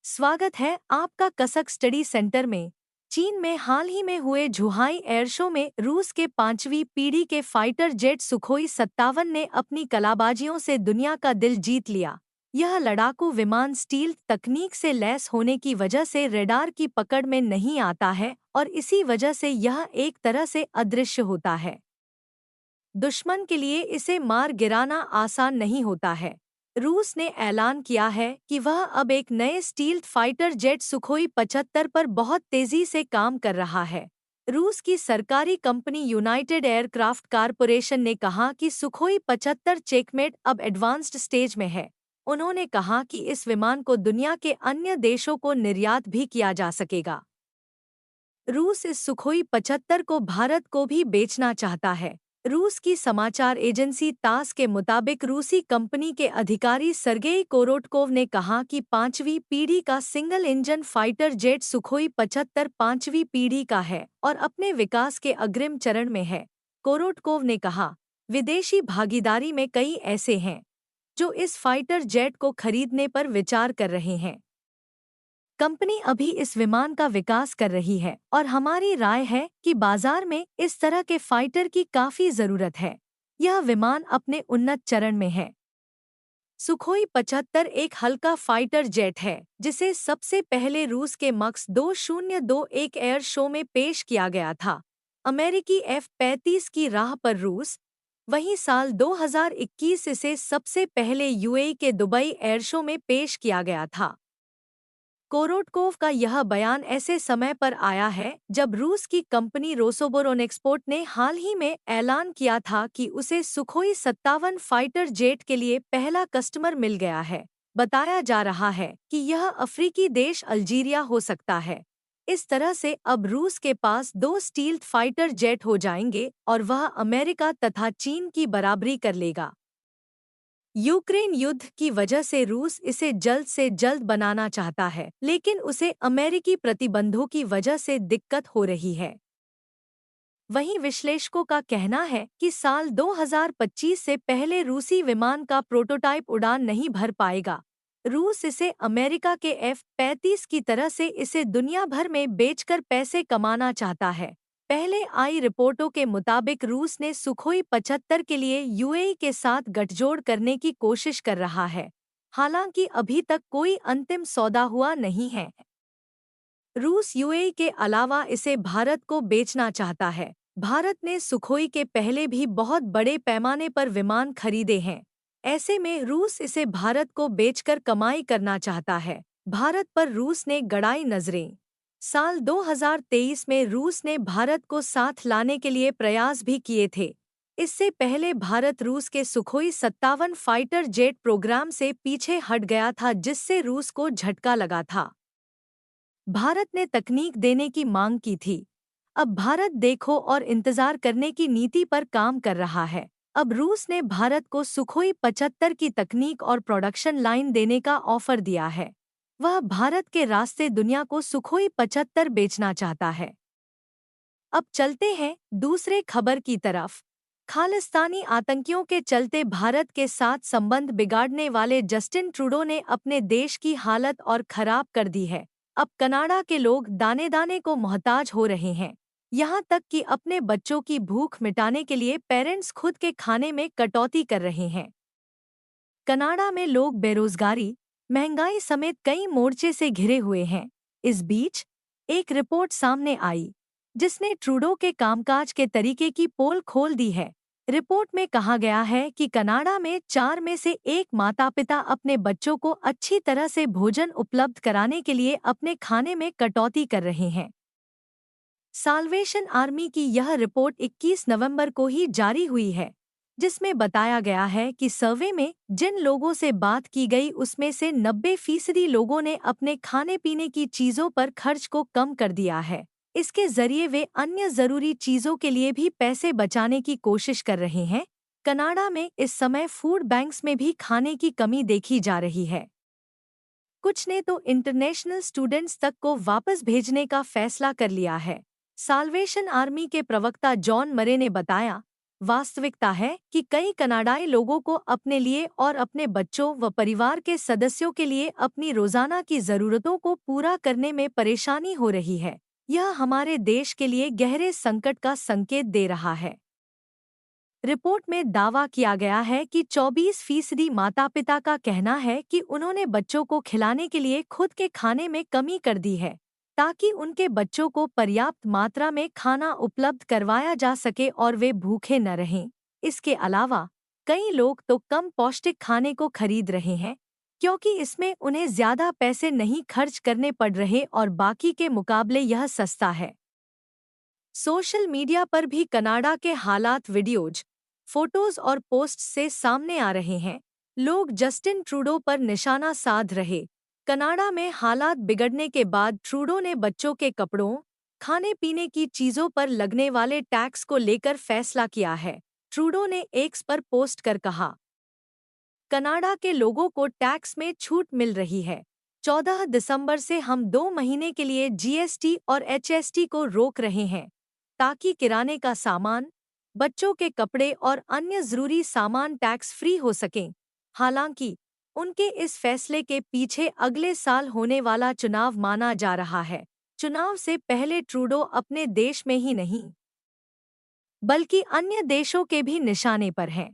स्वागत है आपका कसक स्टडी सेंटर में। चीन में हाल ही में हुए झुहाई एयर शो में रूस के 5वीं पीढ़ी के फाइटर जेट सुखोई 57 ने अपनी कलाबाजियों से दुनिया का दिल जीत लिया। यह लड़ाकू विमान स्टील्थ तकनीक से लैस होने की वजह से रडार की पकड़ में नहीं आता है और इसी वजह से यह एक तरह से अदृश्य होता है। दुश्मन के लिए इसे मार गिराना आसान नहीं होता है। रूस ने ऐलान किया है कि वह अब एक नए स्टील्थ फाइटर जेट सुखोई 75 पर बहुत तेजी से काम कर रहा है। रूस की सरकारी कंपनी यूनाइटेड एयरक्राफ्ट कारपोरेशन ने कहा कि सुखोई 75 चेकमेट अब एडवांस्ड स्टेज में है। उन्होंने कहा कि इस विमान को दुनिया के अन्य देशों को निर्यात भी किया जा सकेगा। रूस इस सुखोई 75 को भारत को भी बेचना चाहता है। रूस की समाचार एजेंसी तास के मुताबिक रूसी कंपनी के अधिकारी सर्गेई कोरोटकोव ने कहा कि 5वीं पीढ़ी का single engine fighter jet Sukhoi 75 5वीं पीढ़ी का है और अपने विकास के अग्रिम चरण में है। कोरोटकोव ने कहा, विदेशी भागीदारी में कई ऐसे हैं जो इस फाइटर जेट को खरीदने पर विचार कर रहे हैं। कंपनी अभी इस विमान का विकास कर रही है और हमारी राय है कि बाजार में इस तरह के फाइटर की काफी जरूरत है। यह विमान अपने उन्नत चरण में है। सुखोई 75 एक हल्का फाइटर जेट है जिसे सबसे पहले रूस के मक्स 2021 एयर शो में पेश किया गया था। अमेरिकी F-35 की राह पर रूस। वहीं साल 2021 इसे सबसे पहले यूएई के दुबई एयर शो में पेश किया गया था। कोरोटकोव का यह बयान ऐसे समय पर आया है जब रूस की कंपनी रोसोबोरोनेक्सपोर्ट ने हाल ही में ऐलान किया था कि उसे सुखोई 57 फाइटर जेट के लिए पहला कस्टमर मिल गया है। बताया जा रहा है कि यह अफ्रीकी देश अल्जीरिया हो सकता है। इस तरह से अब रूस के पास 2 स्टील्थ फाइटर जेट हो जाएंगे और वह अमेरिका तथा चीन की बराबरी कर लेगा। यूक्रेन युद्ध की वजह से रूस इसे जल्द से जल्द बनाना चाहता है, लेकिन उसे अमेरिकी प्रतिबंधों की वजह से दिक्कत हो रही है। वहीं विश्लेषकों का कहना है कि साल 2025 से पहले रूसी विमान का प्रोटोटाइप उड़ान नहीं भर पाएगा। रूस इसे अमेरिका के F-35 की तरह से इसे दुनिया भर में बेचकर पैसे कमाना चाहता है। पहले आई रिपोर्टों के मुताबिक रूस ने सुखोई 75 के लिए यूएई के साथ गठजोड़ करने की कोशिश कर रहा है। हालांकि अभी तक कोई अंतिम सौदा हुआ नहीं है। रूस यूएई के अलावा इसे भारत को बेचना चाहता है। भारत ने सुखोई के पहले भी बहुत बड़े पैमाने पर विमान खरीदे हैं। ऐसे में रूस इसे भारत को बेचकर कमाई करना चाहता है। भारत पर रूस ने गड़ाई नजरें। साल 2023 में रूस ने भारत को साथ लाने के लिए प्रयास भी किए थे। इससे पहले भारत रूस के सुखोई 57 फाइटर जेट प्रोग्राम से पीछे हट गया था, जिससे रूस को झटका लगा था। भारत ने तकनीक देने की मांग की थी। अब भारत देखो और इंतजार करने की नीति पर काम कर रहा है। अब रूस ने भारत को सुखोई 75 की तकनीक और प्रोडक्शन लाइन देने का ऑफर दिया है। वह भारत के रास्ते दुनिया को सुखोई 75 बेचना चाहता है। अब चलते हैं दूसरे खबर की तरफ। खालिस्तानी आतंकियों के चलते भारत के साथ संबंध बिगाड़ने वाले जस्टिन ट्रूडो ने अपने देश की हालत और खराब कर दी है। अब कनाडा के लोग दाने दाने को मोहताज हो रहे हैं। यहाँ तक कि अपने बच्चों की भूख मिटाने के लिए पेरेंट्स खुद के खाने में कटौती कर रहे हैं। कनाडा में लोग बेरोजगारी, महंगाई समेत कई मोर्चे से घिरे हुए हैं। इस बीच एक रिपोर्ट सामने आई जिसने ट्रूडो के कामकाज के तरीके की पोल खोल दी है। रिपोर्ट में कहा गया है कि कनाडा में 4 में से 1 माता-पिता अपने बच्चों को अच्छी तरह से भोजन उपलब्ध कराने के लिए अपने खाने में कटौती कर रहे हैं। साल्वेशन आर्मी की यह रिपोर्ट 21 नवंबर को ही जारी हुई है, जिसमें बताया गया है कि सर्वे में जिन लोगों से बात की गई उसमें से 90% लोगों ने अपने खाने पीने की चीज़ों पर खर्च को कम कर दिया है। इसके जरिए वे अन्य ज़रूरी चीज़ों के लिए भी पैसे बचाने की कोशिश कर रहे हैं। कनाडा में इस समय फूड बैंक्स में भी खाने की कमी देखी जा रही है। कुछ ने तो इंटरनेशनल स्टूडेंट्स तक को वापस भेजने का फैसला कर लिया है। साल्वेशन आर्मी के प्रवक्ता जॉन मरे ने बताया, वास्तविकता है कि कई कनाडाई लोगों को अपने लिए और अपने बच्चों व परिवार के सदस्यों के लिए अपनी रोजाना की जरूरतों को पूरा करने में परेशानी हो रही है। यह हमारे देश के लिए गहरे संकट का संकेत दे रहा है। रिपोर्ट में दावा किया गया है कि 24% माता-पिता का कहना है कि उन्होंने बच्चों को खिलाने के लिए खुद के खाने में कमी कर दी है, ताकि उनके बच्चों को पर्याप्त मात्रा में खाना उपलब्ध करवाया जा सके और वे भूखे न रहें। इसके अलावा कई लोग तो कम पौष्टिक खाने को खरीद रहे हैं, क्योंकि इसमें उन्हें ज्यादा पैसे नहीं खर्च करने पड़ रहे और बाकी के मुकाबले यह सस्ता है। सोशल मीडिया पर भी कनाडा के हालात वीडियोज, फोटोज और पोस्ट से सामने आ रहे हैं। लोग जस्टिन ट्रूडो पर निशाना साध रहे। कनाडा में हालात बिगड़ने के बाद ट्रूडो ने बच्चों के कपड़ों, खाने पीने की चीजों पर लगने वाले टैक्स को लेकर फैसला किया है। ट्रूडो ने एक्स पर पोस्ट कर कहा, कनाडा के लोगों को टैक्स में छूट मिल रही है। 14 दिसंबर से हम 2 महीने के लिए जीएसटी और एचएसटी को रोक रहे हैं, ताकि किराने का सामान, बच्चों के कपड़े और अन्य जरूरी सामान टैक्स फ्री हो सकें। हालांकि उनके इस फैसले के पीछे अगले साल होने वाला चुनाव माना जा रहा है। चुनाव से पहले ट्रूडो अपने देश में ही नहीं, बल्कि अन्य देशों के भी निशाने पर हैं।